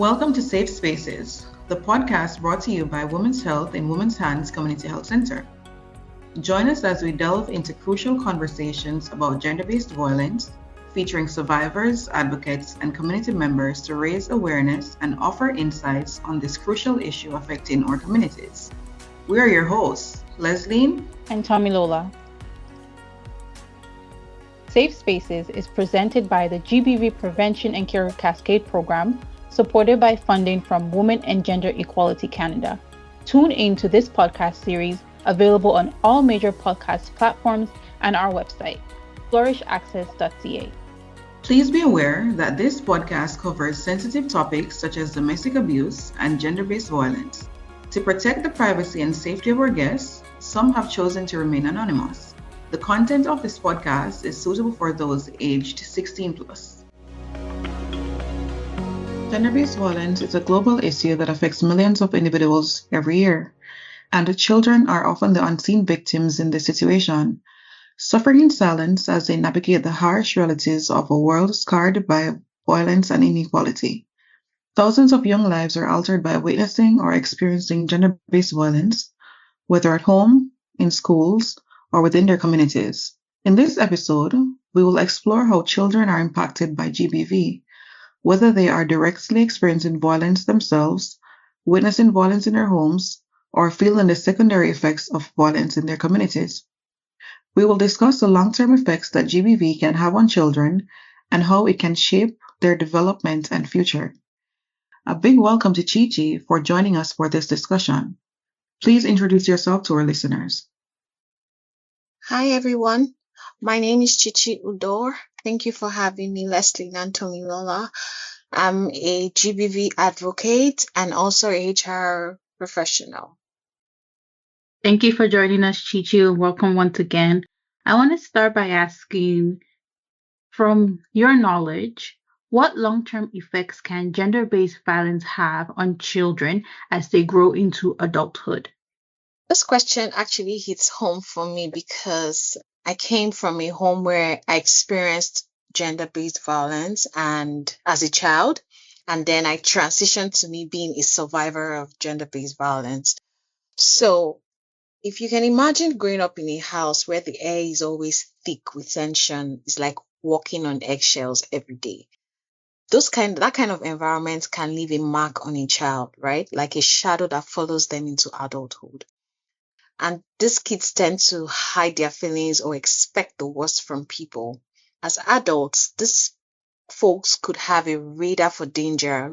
Welcome to Safe Spaces, the podcast brought to you by Women's Health in Women's Hands Community Health Center. Join us as we delve into crucial conversations about gender-based violence, featuring survivors, advocates, and community members to raise awareness and offer insights on this crucial issue affecting our communities. We are your hosts, Leslie and Lola. Safe Spaces is presented by the GBV Prevention and Cure Cascade Program, supported by funding from Women and Gender Equality Canada. Tune in to this podcast series, available on all major podcast platforms and our website, flourishaccess.ca. Please be aware that this podcast covers sensitive topics such as domestic abuse and gender-based violence. To protect the privacy and safety of our guests, some have chosen to remain anonymous. The content of this podcast is suitable for those aged 16 plus. Gender-based violence is a global issue that affects millions of individuals every year, and the children are often the unseen victims in this situation, suffering in silence as they navigate the harsh realities of a world scarred by violence and inequality. Thousands of young lives are altered by witnessing or experiencing gender-based violence, whether at home, in schools, or within their communities. In this episode, we will explore how children are impacted by GBV, whether they are directly experiencing violence themselves, witnessing violence in their homes, or feeling the secondary effects of violence in their communities. We will discuss the long-term effects that GBV can have on children and how it can shape their development and future. A big welcome to Chi for joining us for this discussion. Please introduce yourself to our listeners. Hi, everyone. My name is Chichi Udor. Thank you for having me, Leslie Nantomilola. I'm a GBV advocate and also HR professional. Thank you for joining us, Chichi. Welcome once again. I want to start by asking, from your knowledge, what long-term effects can gender-based violence have on children as they grow into adulthood? This question actually hits home for me because I came from a home where I experienced gender-based violence and as a child, and then I transitioned to me being a survivor of gender-based violence. So if you can imagine growing up in a house where the air is always thick with tension, it's like walking on eggshells every day. That kind of environment can leave a mark on a child, right? Like a shadow that follows them into adulthood. And these kids tend to hide their feelings or expect the worst from people. As adults, these folks could have a radar for danger,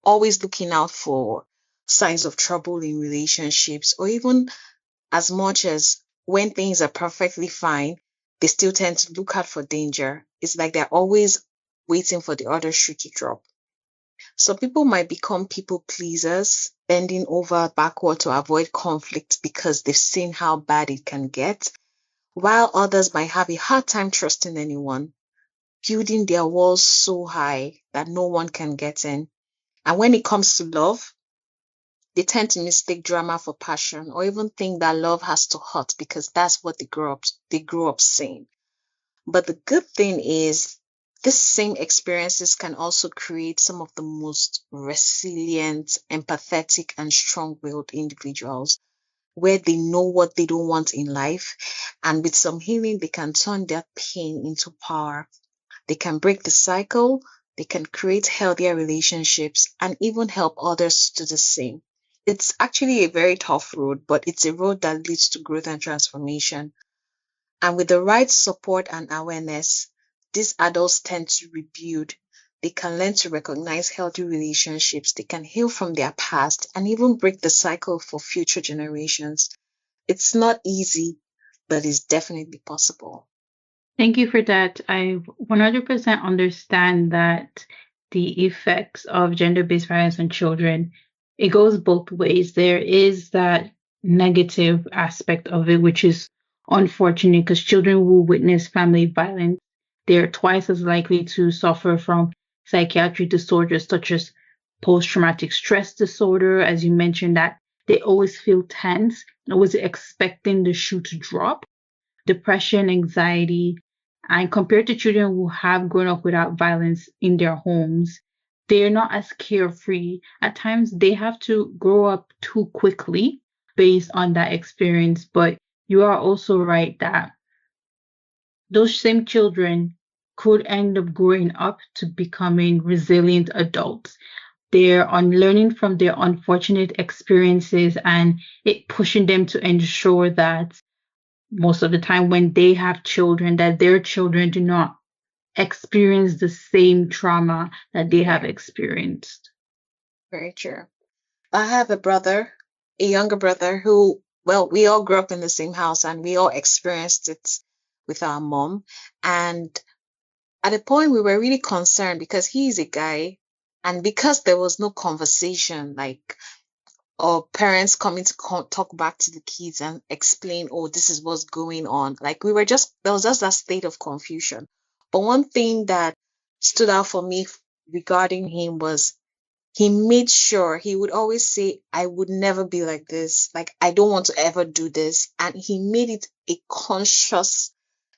always looking out for signs of trouble in relationships, or even as much as when things are perfectly fine, they still tend to look out for danger. It's like they're always waiting for the other shoe to drop. So people might become people pleasers, bending over backward to avoid conflict because they've seen how bad it can get, while others might have a hard time trusting anyone, building their walls so high that no one can get in. And when it comes to love, they tend to mistake drama for passion or even think that love has to hurt because that's what they grew up saying. But the good thing is, these same experiences can also create some of the most resilient, empathetic, and strong-willed individuals where they know what they don't want in life. And with some healing, they can turn their pain into power. They can break the cycle, they can create healthier relationships, and even help others to do the same. It's actually a very tough road, but it's a road that leads to growth and transformation. And with the right support and awareness, these adults tend to rebuild. They can learn to recognize healthy relationships. They can heal from their past and even break the cycle for future generations. It's not easy, but it's definitely possible. Thank you for that. I 100% understand that the effects of gender-based violence on children, it goes both ways. There is that negative aspect of it, which is unfortunate because children who witness family violence, they're twice as likely to suffer from psychiatric disorders such as post-traumatic stress disorder, as you mentioned, that they always feel tense, always expecting the shoe to drop, depression, anxiety, and compared to children who have grown up without violence in their homes, they're not as carefree. At times, they have to grow up too quickly based on that experience. But you are also right that those same children could end up growing up to becoming resilient adults. They're unlearning from their unfortunate experiences and it pushing them to ensure that most of the time when they have children, that their children do not experience the same trauma that they have Yeah, experienced. very true. I have a brother, a younger brother who, well, we all grew up in the same house and we all experienced it with our mom. And at a point, we were really concerned because he's a guy and because there was no conversation, like, or parents coming to talk back to the kids and explain, oh, this is what's going on. Like, we were just, there was just that state of confusion. But one thing that stood out for me regarding him was he made sure he would always say, I would never be like this. Like, I don't want to ever do this. And he made it a conscious,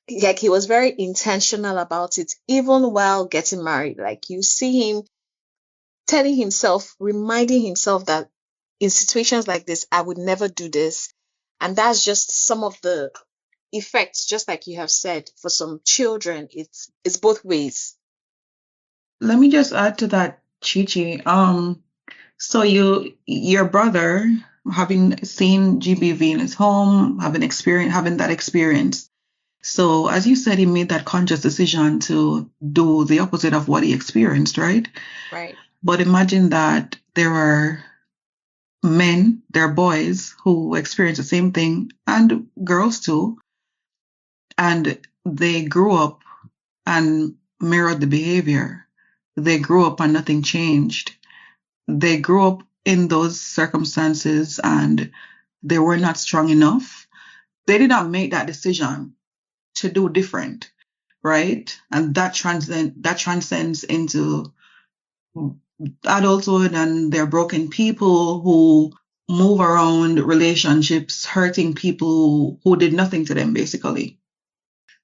like, he was very intentional about it, even while getting married. Like, you see him telling himself, reminding himself that in situations like this, I would never do this. And that's just some of the effects, just like you have said, for some children, it's both ways. Let me just add to that, Chichi. So your brother, having seen GBV in his home, having that experience. So as you said, he made that conscious decision to do the opposite of what he experienced, right? Right. But imagine that there are there are boys who experience the same thing, and girls too, and they grew up and mirrored the behavior. They grew up and nothing changed. They grew up in those circumstances and they were not strong enough. They did not make that decision to do different, right? And that transcends into adulthood, and they're broken people who move around relationships, hurting people who did nothing to them, basically,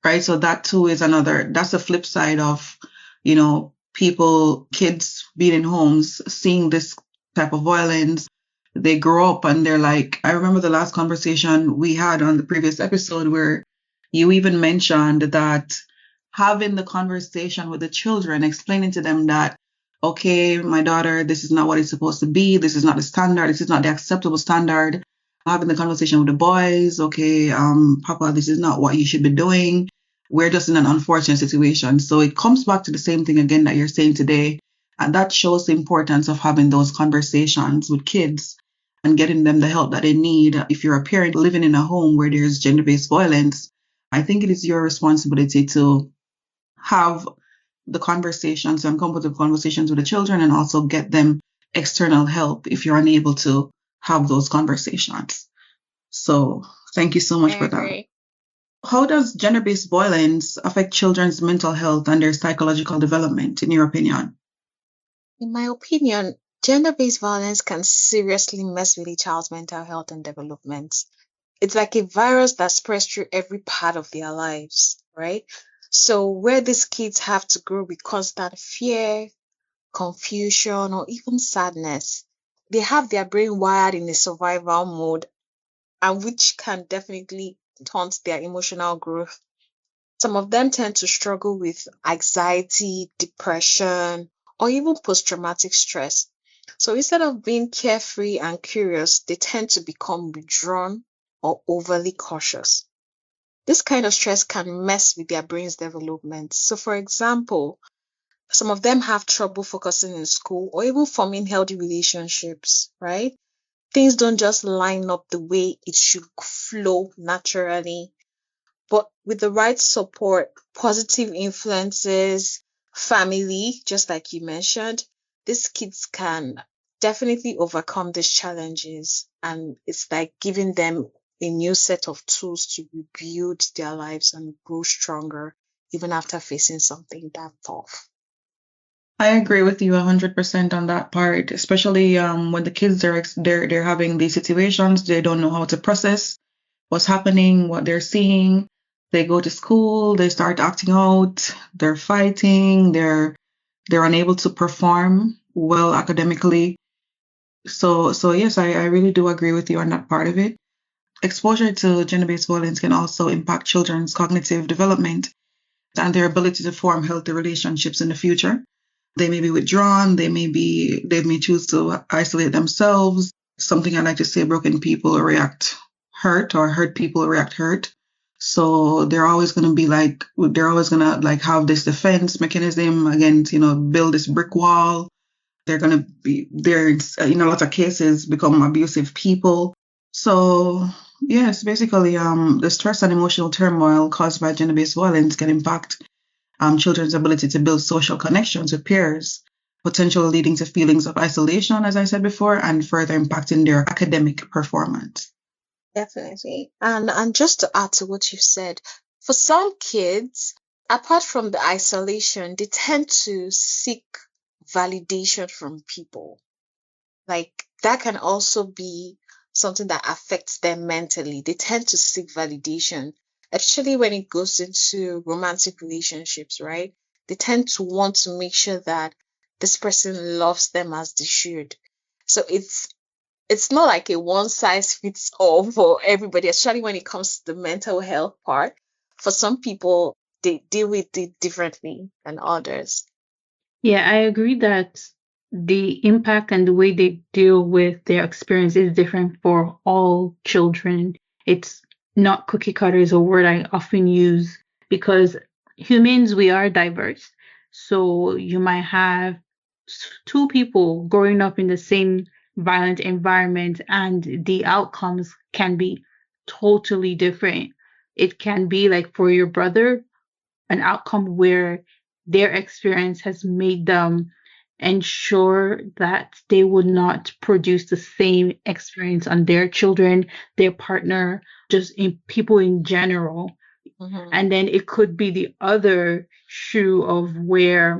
right? So that too is that's the flip side of, kids being in homes, seeing this type of violence. They grow up and they're like, I remember the last conversation we had on the previous episode where you even mentioned that having the conversation with the children, explaining to them that, okay, my daughter, this is not what it's supposed to be. This is not the standard. This is not the acceptable standard. Having the conversation with the boys, okay, Papa, this is not what you should be doing. We're just in an unfortunate situation. So it comes back to the same thing again that you're saying today. And that shows the importance of having those conversations with kids and getting them the help that they need. If you're a parent living in a home where there's gender-based violence, I think it is your responsibility to have the conversations, uncomfortable conversations with the children, and also get them external help if you're unable to have those conversations. So thank you so I much for that. agree. How does gender-based violence affect children's mental health and their psychological development, in your opinion? In my opinion, gender-based violence can seriously mess with a child's mental health and development. It's like a virus that spreads through every part of their lives, right? So where these kids have to grow with constant fear, confusion, or even sadness, they have their brain wired in a survival mode, and which can definitely taunt their emotional growth. Some of them tend to struggle with anxiety, depression, or even post-traumatic stress. So instead of being carefree and curious, they tend to become withdrawn or overly cautious. This kind of stress can mess with their brain's development. So, for example, some of them have trouble focusing in school or even forming healthy relationships, right? Things don't just line up the way it should flow naturally. But with the right support, positive influences, family, just like you mentioned, these kids can definitely overcome these challenges. And it's like giving them a new set of tools to rebuild their lives and grow stronger, even after facing something that tough. I agree with you 100% on that part, especially when the kids they're having these situations, they don't know how to process what's happening, what they're seeing. They go to school, they start acting out, they're fighting, they're They're unable to perform well academically. So yes, I really do agree with you on that part of it. Exposure to gender-based violence can also impact children's cognitive development and their ability to form healthy relationships in the future. They may be withdrawn, they may choose to isolate themselves. Something I like to say, broken people react hurt, or hurt people react hurt. So they're always gonna like have this defense mechanism against, build this brick wall. They're in a lot of cases become abusive people. So yes, basically, the stress and emotional turmoil caused by gender-based violence can impact children's ability to build social connections with peers, potentially leading to feelings of isolation, as I said before, and further impacting their academic performance. Definitely. And just to add to what you said, for some kids, apart from the isolation, they tend to seek validation from people. Like that can also be something that affects them mentally. They tend to seek validation, especially when it goes into romantic relationships, right? They tend to want to make sure that this person loves them as they should. So it's not like a one size fits all for everybody, especially when it comes to the mental health part. For some people, they deal with it differently than others. Yeah, I agree that the impact and the way they deal with their experience is different for all children. It's not cookie cutter is a word I often use because humans, we are diverse. So you might have two people growing up in the same violent environment, and the outcomes can be totally different. It can be like for your brother, an outcome where their experience has made them ensure that they would not produce the same experience on their children, their partner, just in people in general. Hmm. And then it could be the other shoe of where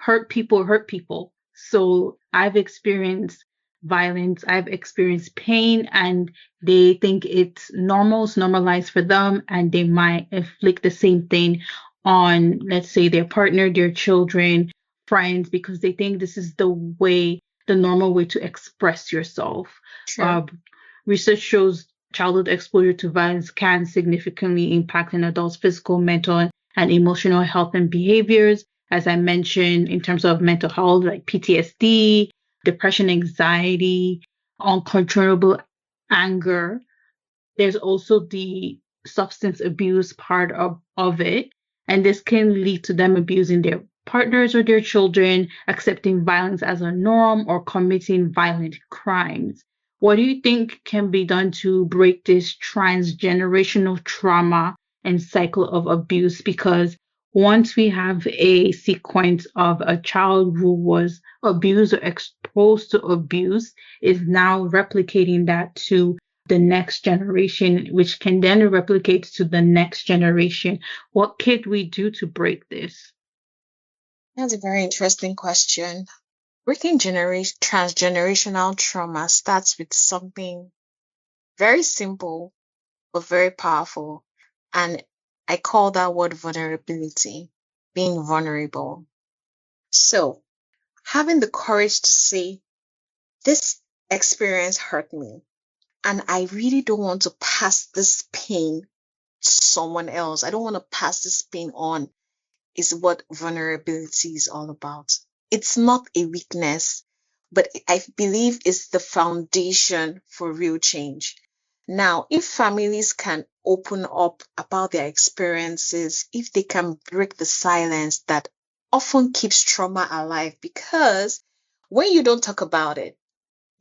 hurt people. So I've experienced violence, I've experienced pain, and they think it's normalized for them, and they might inflict the same thing on, let's say, their partner, their children, friends, because they think this is the normal way to express yourself. True. Uh, Research shows childhood exposure to violence can significantly impact an adult's physical, mental, and emotional health and behaviors. As I mentioned, in terms of mental health, like PTSD, depression, anxiety, uncontrollable anger. There's also the substance abuse part of it. And this can lead to them abusing their partners or their children, accepting violence as a norm, or committing violent crimes. What do you think can be done to break this transgenerational trauma and cycle of abuse? Because once we have a sequence of a child who was abused or exposed to abuse, is now replicating that to the next generation, which can then replicate to the next generation. What could we do to break this? That's a very interesting question. Breaking transgenerational trauma starts with something very simple but very powerful. And I call that word vulnerability, being vulnerable. So having the courage to say, this experience hurt me, and I really don't want to pass this pain to someone else. I don't want to pass this pain on, is what vulnerability is all about. It's not a weakness, but I believe it's the foundation for real change. Now, if families can open up about their experiences, if they can break the silence that often keeps trauma alive, because when you don't talk about it,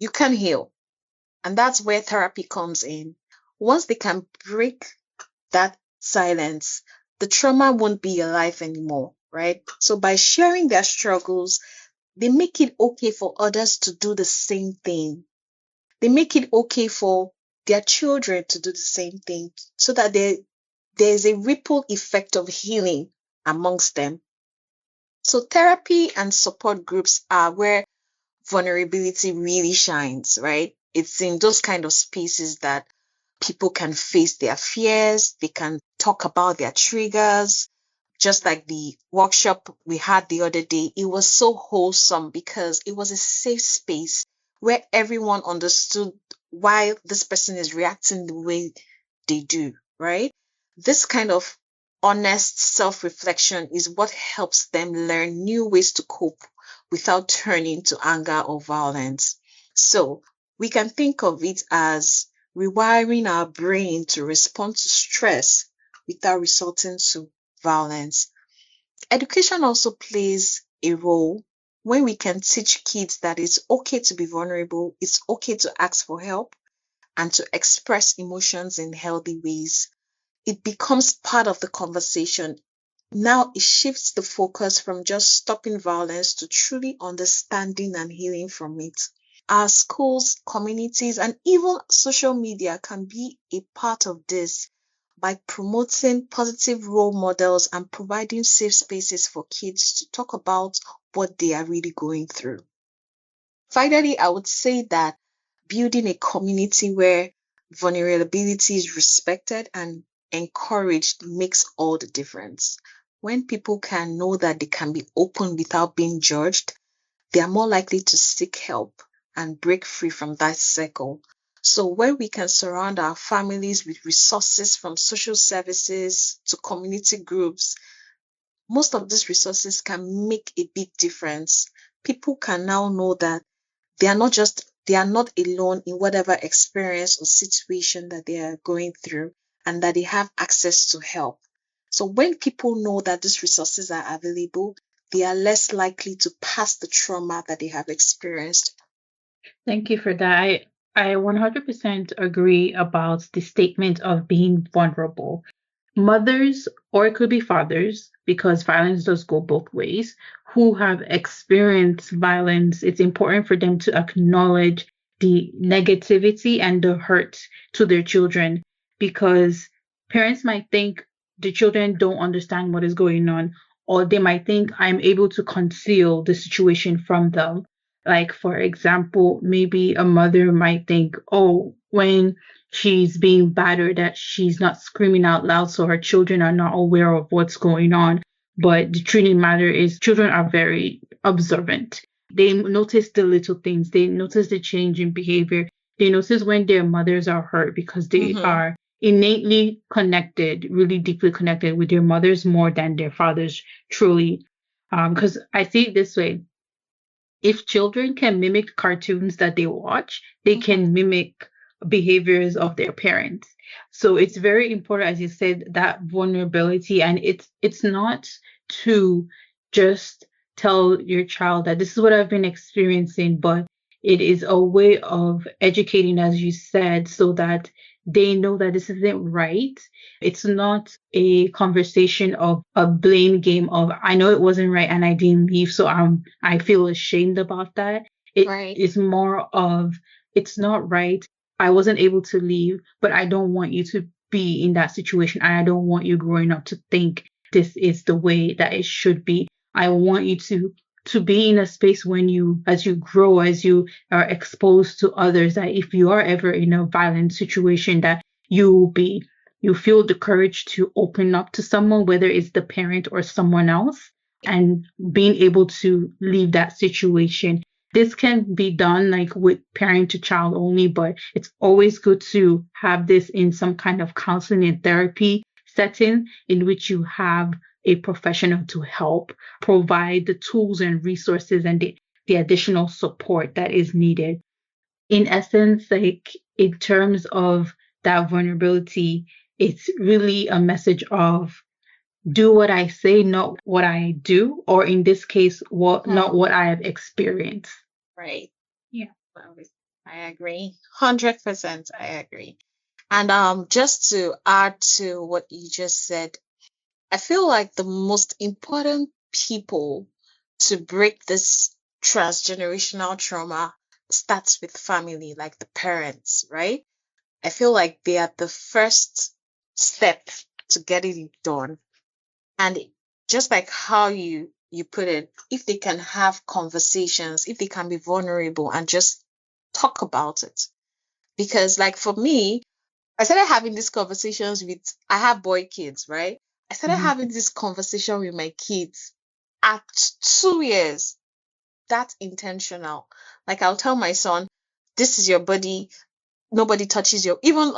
you can heal. And that's where therapy comes in. Once they can break that silence, the trauma won't be alive anymore, right? So by sharing their struggles, they make it okay for others to do the same thing. They make it okay for their children to do the same thing, so that there's a ripple effect of healing amongst them. So therapy and support groups are where vulnerability really shines, right? It's in those kind of spaces that people can face their fears, they can talk about their triggers, just like the workshop we had the other day, it was so wholesome because it was a safe space where everyone understood why this person is reacting the way they do, right? This kind of honest self reflection is what helps them learn new ways to cope without turning to anger or violence. So we can think of it as rewiring our brain to respond to stress without resorting to violence. Education also plays a role when we can teach kids that it's okay to be vulnerable, it's okay to ask for help, and to express emotions in healthy ways. It becomes part of the conversation. Now it shifts the focus from just stopping violence to truly understanding and healing from it. Our schools, communities, and even social media can be a part of this by promoting positive role models and providing safe spaces for kids to talk about what they are really going through. Finally, I would say that building a community where vulnerability is respected and encouraged makes all the difference. When people can know that they can be open without being judged, they are more likely to seek help and break free from that cycle. So, when we can surround our families with resources from social services to community groups, most of these resources can make a big difference. People can now know that they are not alone in whatever experience or situation that they are going through, and that they have access to help. So when people know that these resources are available, they are less likely to pass the trauma that they have experienced. Thank you for that. I 100% agree about the statement of being vulnerable. Mothers, or it could be fathers, because violence does go both ways, who have experienced violence, it's important for them to acknowledge the negativity and the hurt to their children, because parents might think the children don't understand what is going on, or they might think I'm able to conceal the situation from them. Like, for example, maybe a mother might think, oh, when she's being battered, that she's not screaming out loud so her children are not aware of what's going on. But the truth of the matter is children are very observant. They notice the little things, they notice the change in behavior, they notice when their mothers are hurt because they Mm-hmm. are innately connected, really deeply connected with their mothers more than their fathers truly. Because I see it this way, if children can mimic cartoons that they watch, they Mm-hmm. can mimic behaviors of their parents. So it's very important, as you said, that vulnerability, and it's not to just tell your child that this is what I've been experiencing, but it is a way of educating, as you said, so that they know that this isn't right. It's not a conversation of a blame game of I know it wasn't right and I didn't leave, so I feel ashamed about that. It Right. is more of it's not right. I wasn't able to leave, but I don't want you to be in that situation. And I don't want you growing up to think this is the way that it should be. I want you to be in a space when you as you grow, as you are exposed to others, that if you are ever in a violent situation, that you will be you feel the courage to open up to someone, whether it's the parent or someone else, and being able to leave that situation. This can be done like with parent to child only, but it's always good to have this in some kind of counseling and therapy setting in which you have a professional to help provide the tools and resources and the additional support that is needed. In essence, like in terms of that vulnerability, it's really a message of do what I say, not what I do, or in this case, what not Mm-hmm. what I have experienced. Right. Yeah. Well, I agree. 100% I agree. And just to add to what you just said, I feel like the most important people to break this transgenerational trauma starts with family, like the parents, right? I feel like they are the first step to getting it done. And just like how you put it, if they can have conversations, if they can be vulnerable and just talk about it. Because like for me, I started having these conversations with I have boy kids, right? I started having this conversation with my kids at 2 years. That's intentional. Like I'll tell my son, this is your body. Nobody touches your, even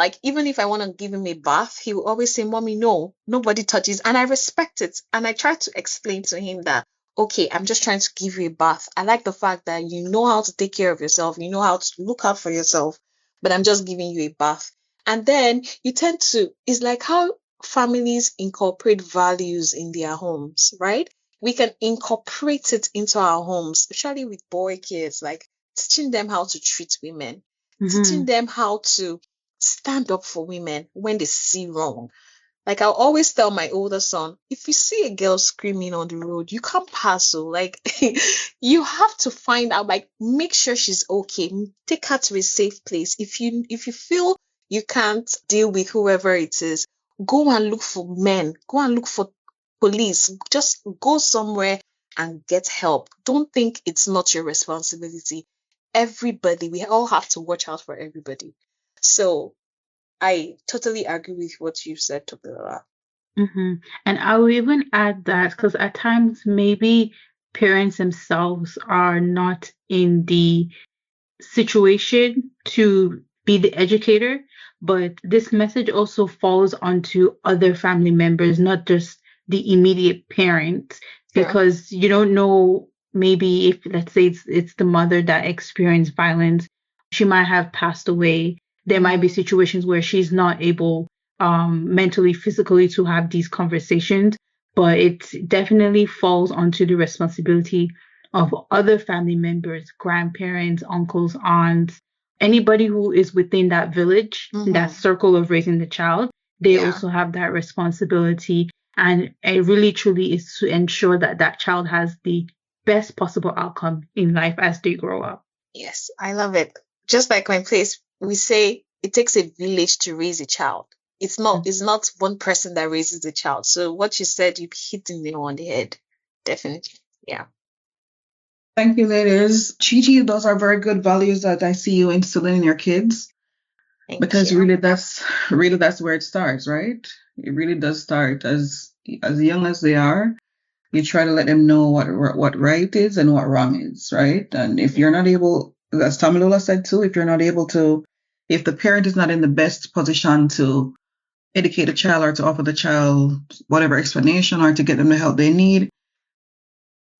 if I want to give him a bath, he will always say, Mommy, no, nobody touches. And I respect it. And I try to explain to him that, okay, I'm just trying to give you a bath. I like the fact that you know how to take care of yourself, you know how to look out for yourself, but I'm just giving you a bath. And then you tend to, it's like how families incorporate values in their homes, right? We can incorporate it into our homes, especially with boy kids, like teaching them how to treat women, teaching them how to stand up for women when they see wrong. Like I'll always tell my older son, if you see a girl screaming on the road, you can't pass. So like you have to find out, like make sure she's okay. Take her to a safe place. If you feel you can't deal with whoever it is, go and look for men. Go and look for police. Just go somewhere and get help. Don't think it's not your responsibility. Everybody, we all have to watch out for everybody. So I totally agree with what you said, Tobila. And I will even add that because at times maybe parents themselves are not in the situation to be the educator, but this message also falls onto other family members, not just the immediate parents, True. because you don't know maybe if let's say it's the mother that experienced violence, she might have passed away. There might be situations where she's not able mentally, physically to have these conversations, but it definitely falls onto the responsibility of other family members, grandparents, uncles, aunts, anybody who is within that village, that circle of raising the child, they Yeah. also have that responsibility. And it really truly is to ensure that that child has the best possible outcome in life as they grow up. Yes, I love it. Just like my place, we say it takes a village to raise a child. It's not one person that raises a child. So what you said, you hit the nail on the head. Definitely. Yeah. Thank you, ladies. Chichi, those are very good values that I see you instilling in your kids, Thank because you. really that's where it starts, right? It really does start as young as they are. You try to let them know what right is and what wrong is, right? And if you're not able, as Tamilola said too, if the parent is not in the best position to educate the child or to offer the child whatever explanation or to get them the help they need,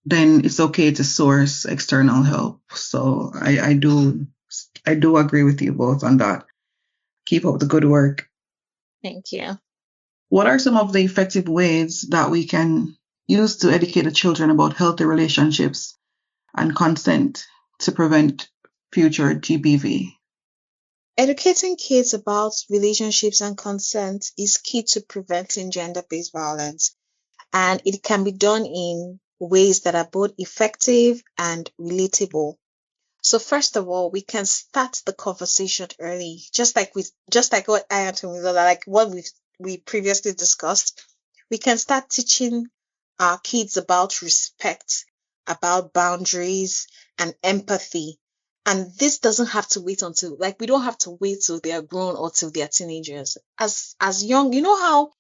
then it's okay to source external help. So I do agree with you both on that. Keep up the good work. Thank you. What are some of the effective ways that we can use to educate the children about healthy relationships and consent to prevent future GBV? Educating kids about relationships and consent is key to preventing gender-based violence, and it can be done in ways that are both effective and relatable. So first of all, we can start the conversation early, just like what I and Tomilola, like what we previously discussed. We can start teaching our kids about respect, about boundaries and empathy. And this doesn't have to wait until, like, we don't have to wait till they are grown or till they are teenagers. As young, you know how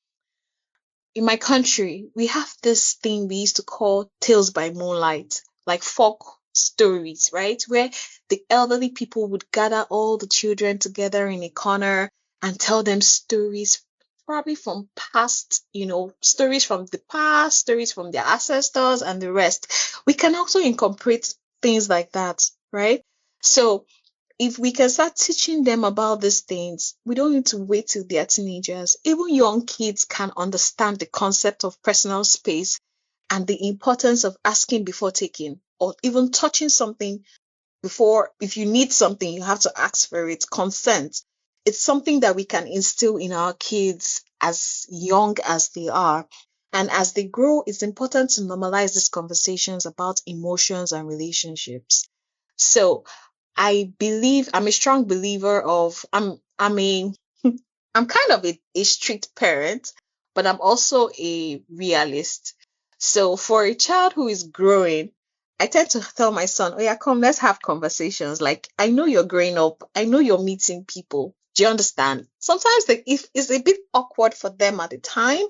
in my country, we have this thing we used to call tales by moonlight, like folk stories, right? Where the elderly people would gather all the children together in a corner and tell them stories, probably from past, stories from the past, stories from their ancestors and the rest. We can also incorporate things like that, right? So if we can start teaching them about these things, we don't need to wait till they are teenagers. Even young kids can understand the concept of personal space and the importance of asking before taking, or even touching something before. If you need something, you have to ask for it. Consent. It's something that we can instill in our kids as young as they are. And as they grow, it's important to normalize these conversations about emotions and relationships. So I'm a strong believer of I'm a I'm kind of a strict parent, but I'm also a realist. So for a child who is growing, I tend to tell my son, oh yeah, come, let's have conversations. Like, I know you're growing up, I know you're meeting people. Do you understand? Sometimes if it's a bit awkward for them at the time,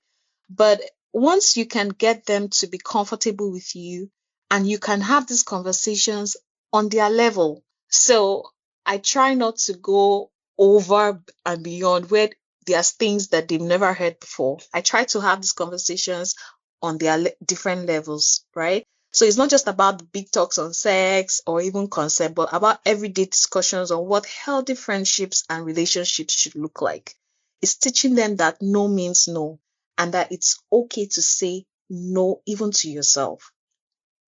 But once you can get them to be comfortable with you and you can have these conversations on their level. So I try not to go over and beyond where there's things that they've never heard before. I try to have these conversations on their different levels, right? So it's not just about the big talks on sex or even consent, but about everyday discussions on what healthy friendships and relationships should look like. It's teaching them that no means no and that it's okay to say no even to yourself.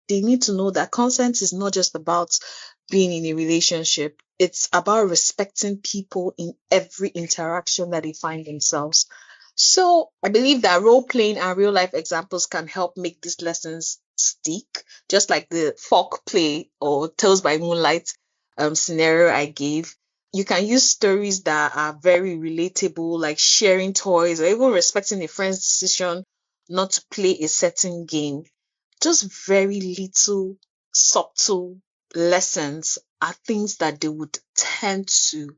They need to know that consent is not just about being in a relationship. It's about respecting people in every interaction that they find themselves. So I believe that role playing and real life examples can help make these lessons stick, just like the folk play or Tales by Moonlight scenario I gave. You can use stories that are very relatable, like sharing toys or even respecting a friend's decision not to play a certain game. Just very little subtle lessons are things that they would tend to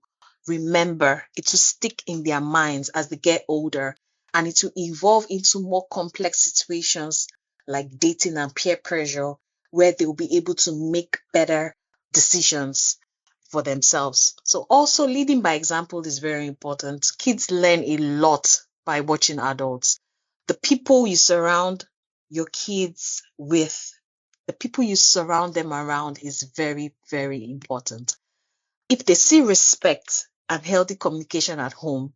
remember. It will stick in their minds as they get older, and it will evolve into more complex situations like dating and peer pressure, where they will be able to make better decisions for themselves. So also leading by example is very important. Kids learn a lot by watching adults. The people you surround your kids with, the people you surround them around is very, very important. If they see respect and healthy communication at home,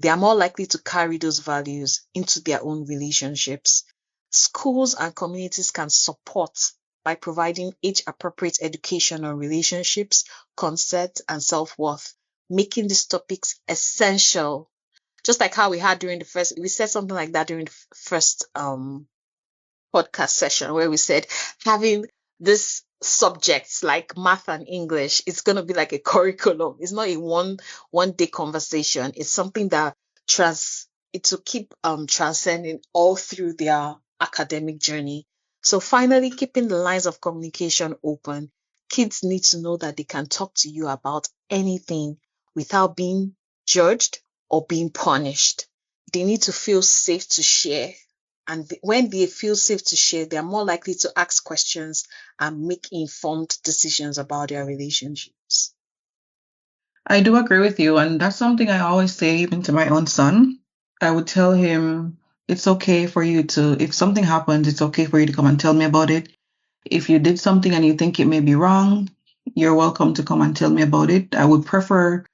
they are more likely to carry those values into their own relationships. Schools and communities can support by providing age appropriate education on relationships, consent, and self worth, making these topics essential. Just like how we had during the first, we said something like that during the first podcast session where we said having this subjects like math and English, it's going to be like a curriculum. It's not a one day conversation. It's something that it will keep transcending all through their academic journey. So finally, keeping the lines of communication open. Kids need to know that they can talk to you about anything without being judged or being punished. They need to feel safe to share, and when they feel safe to share, they're more likely to ask questions and make informed decisions about their relationships. I do agree with you, and that's something I always say even to my own son. I would tell him it's okay for you to, if something happens, it's okay for you to come and tell me about it. If you did something and you think it may be wrong, you're welcome to come and tell me about it. I would prefer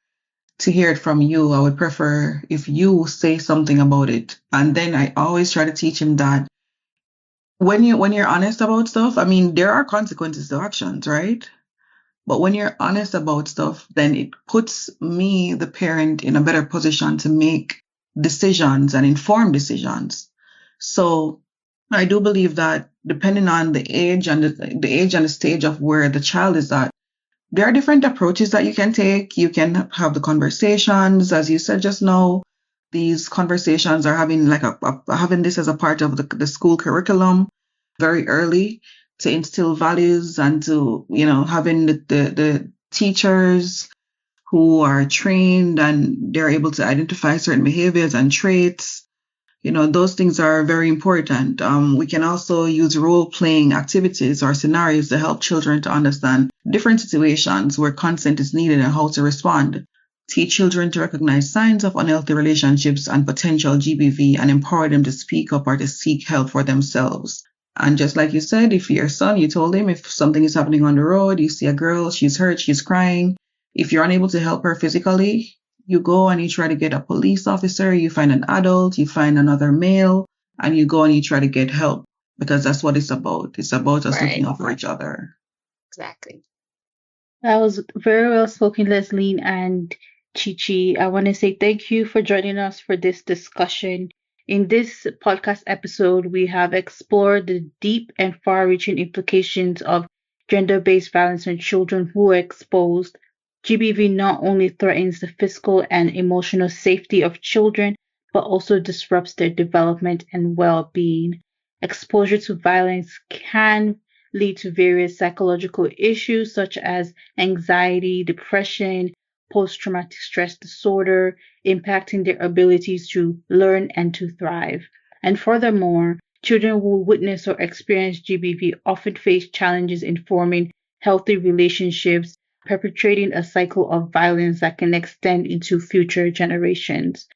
to hear it from you. I would prefer if you say something about it. And then I always try to teach him that when you're honest about stuff, I mean, there are consequences to actions, right? But when you're honest about stuff, then it puts me, the parent, in a better position to make decisions and informed decisions. So I do believe that depending on the age and the age and the stage of where the child is at, there are different approaches that you can take. You can have the conversations, as you said just now. These conversations are having having this as a part of the school curriculum very early to instill values and to having the teachers who are trained and they're able to identify certain behaviors and traits. Those things are very important. We can also use role-playing activities or scenarios to help children to understand different situations where consent is needed and how to respond. Teach children to recognize signs of unhealthy relationships and potential GBV and empower them to speak up or to seek help for themselves. And just like you said, if your son, you told him if something is happening on the road, you see a girl, she's hurt, she's crying, if you're unable to help her physically, you go and you try to get a police officer, you find an adult, you find another male, and you go and you try to get help because that's what it's about. It's about us looking Right. out for each other. Exactly. That was very well spoken, Leslie and Chichi. I want to say thank you for joining us for this discussion. In this podcast episode, we have explored the deep and far reaching implications of gender based violence on children who are exposed. GBV not only threatens the physical and emotional safety of children, but also disrupts their development and well being. Exposure to violence can lead to various psychological issues such as anxiety, depression, post traumatic stress disorder, impacting their abilities to learn and to thrive. And furthermore, children who witness or experience GBV often face challenges in forming healthy relationships, perpetuating a cycle of violence that can extend into future generations.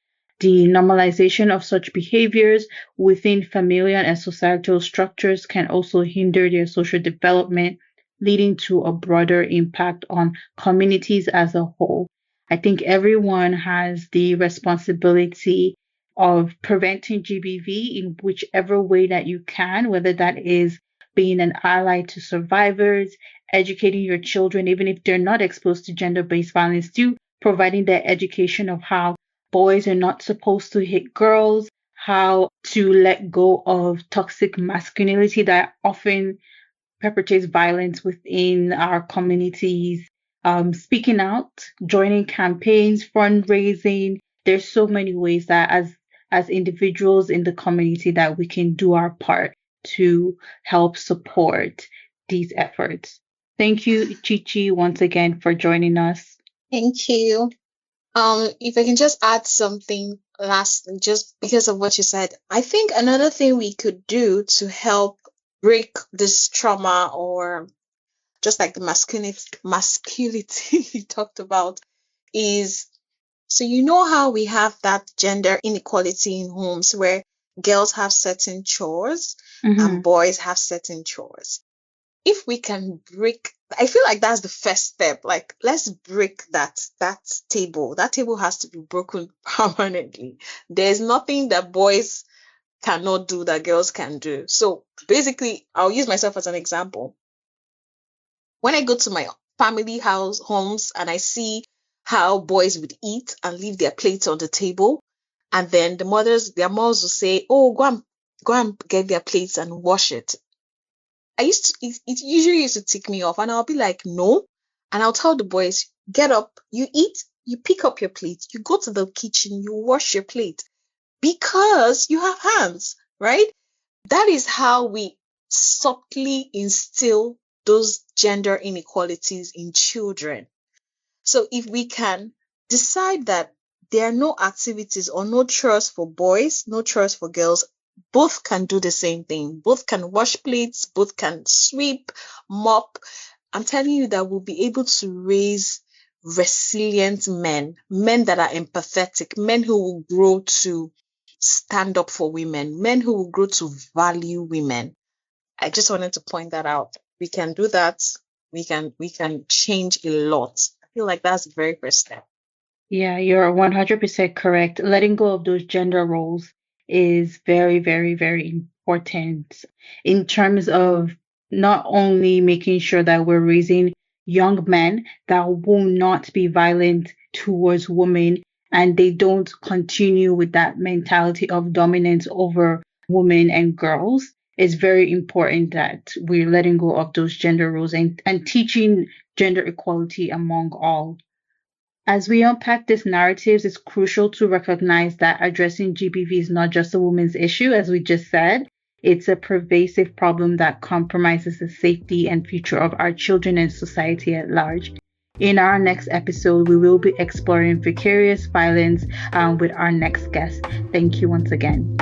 The normalization of such behaviors within familial and societal structures can also hinder their social development, leading to a broader impact on communities as a whole. I think everyone has the responsibility of preventing GBV in whichever way that you can, whether that is being an ally to survivors, educating your children, even if they're not exposed to gender based violence, to providing their education of how boys are not supposed to hit girls, how to let go of toxic masculinity that often perpetrates violence within our communities, speaking out, joining campaigns, fundraising. There's so many ways that as individuals in the community that we can do our part to help support these efforts. Thank you, Chichi, once again for joining us. Thank you. If I can just add something last, just because of what you said, I think another thing we could do to help break this trauma, or just like the masculinity you talked about, is, so you know how we have that gender inequality in homes where girls have certain chores and boys have certain chores. If we can break, I feel like that's the first step. Like, let's break that table. That table has to be broken permanently. There's nothing that boys cannot do that girls can do. So basically, I'll use myself as an example. When I go to my family homes and I see how boys would eat and leave their plates on the table, and then their mothers will say, "Oh, go and get their plates and wash it." It usually used to tick me off, and I'll be like, "No," and I'll tell the boys, "Get up, you eat, you pick up your plate, you go to the kitchen, you wash your plate, because you have hands, right?" That is how we subtly instill those gender inequalities in children. So if we can decide that there are no activities or no chores for boys, no chores for girls, both can do the same thing. Both can wash plates, both can sweep, mop. I'm telling you that we'll be able to raise resilient men that are empathetic, men who will grow to stand up for women, men who will grow to value women. I just wanted to point that out. We can do that. We can change a lot. I feel like that's the very first step. Yeah, you're 100% correct. Letting go of those gender roles is very, very, very important in terms of not only making sure that we're raising young men that will not be violent towards women and they don't continue with that mentality of dominance over women and girls. It's very important that we're letting go of those gender roles and teaching gender equality among all. As we unpack these narratives, it's crucial to recognize that addressing GBV is not just a woman's issue, as we just said. It's a pervasive problem that compromises the safety and future of our children and society at large. In our next episode, we will be exploring vicarious violence with our next guest. Thank you once again.